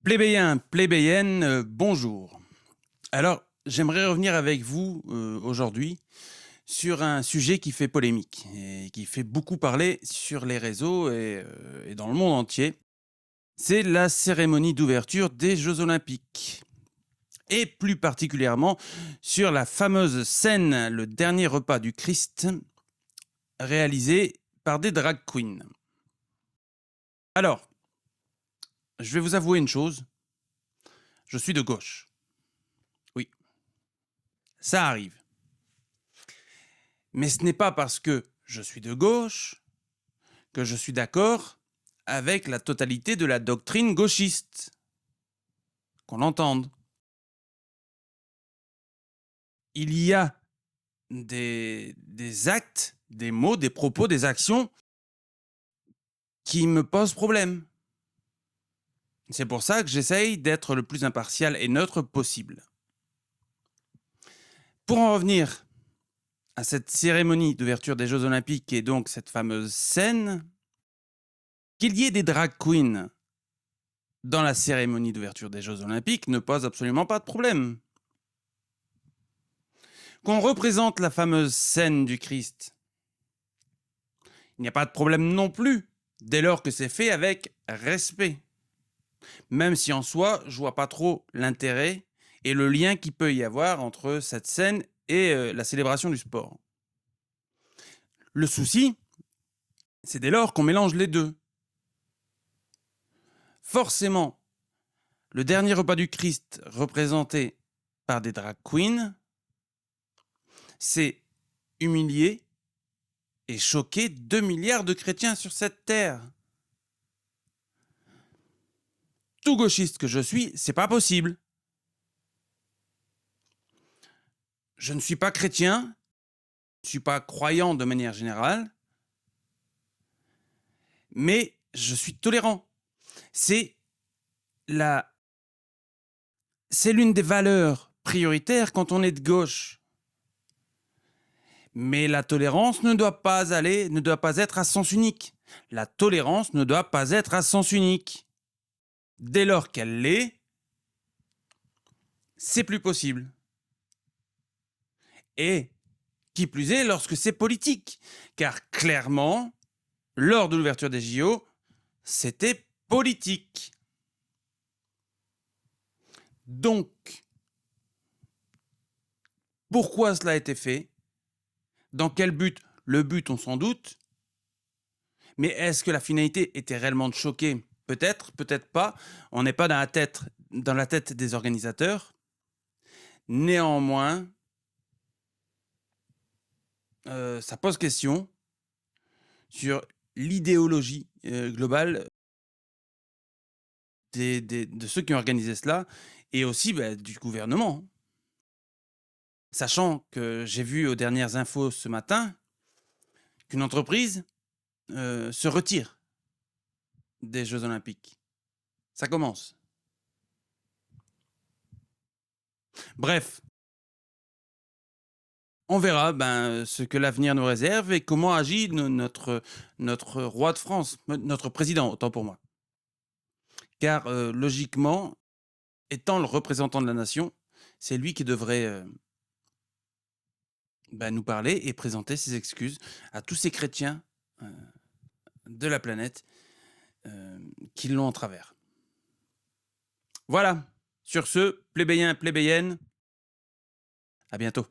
Plébéien, plébéienne, bonjour. Alors, j'aimerais revenir avec vous aujourd'hui sur un sujet qui fait polémique et qui fait beaucoup parler sur les réseaux et dans le monde entier. C'est la cérémonie d'ouverture des Jeux Olympiques. Et plus particulièrement sur la fameuse scène, le dernier repas du Christ, réalisé par des drag queens. Alors, je vais vous avouer une chose, je suis de gauche. Oui, ça arrive. Mais ce n'est pas parce que je suis de gauche que je suis d'accord avec la totalité de la doctrine gauchiste. Qu'on l'entende. Il y a des actes, des mots, des propos, des actions qui me posent problème. C'est pour ça que j'essaye d'être le plus impartial et neutre possible. Pour en revenir à cette cérémonie d'ouverture des Jeux Olympiques et donc cette fameuse scène, qu'il y ait des drag queens dans la cérémonie d'ouverture des Jeux Olympiques ne pose absolument pas de problème. Qu'on représente la fameuse scène du Christ, il n'y a pas de problème non plus, dès lors que c'est fait avec respect. Même si en soi, je vois pas trop l'intérêt et le lien qu'il peut y avoir entre cette scène et la célébration du sport. Le souci, c'est dès lors qu'on mélange les deux. Forcément, le dernier repas du Christ représenté par des drag queens, c'est humilier et choquer 2 milliards de chrétiens sur cette terre. Tout gauchiste que je suis, c'est pas possible. Je ne suis pas chrétien, je ne suis pas croyant de manière générale, mais je suis tolérant. C'est la, c'est l'une des valeurs prioritaires quand on est de gauche. Mais la tolérance ne doit pas être à sens unique. La tolérance ne doit pas être à sens unique. Dès lors qu'elle l'est, c'est plus possible. Et qui plus est, lorsque c'est politique. Car clairement, lors de l'ouverture des JO, c'était politique. Donc, pourquoi cela a été fait? Dans quel but? Le but, on s'en doute. Mais est-ce que la finalité était réellement de choquer? Peut-être, peut-être pas. On n'est pas dans la tête des organisateurs. Néanmoins, ça pose question sur l'idéologie globale de ceux qui ont organisé cela et aussi du gouvernement. Sachant que j'ai vu aux dernières infos ce matin qu'une entreprise se retire des Jeux Olympiques. Ça commence. Bref, on verra ce que l'avenir nous réserve et comment agit notre roi de France, notre président, autant pour moi. Car logiquement, étant le représentant de la nation, c'est lui qui devrait nous parler et présenter ses excuses à tous ces chrétiens euh, de la planète qui l'ont en travers. Voilà. Sur ce, plébéien, plébéienne, à bientôt.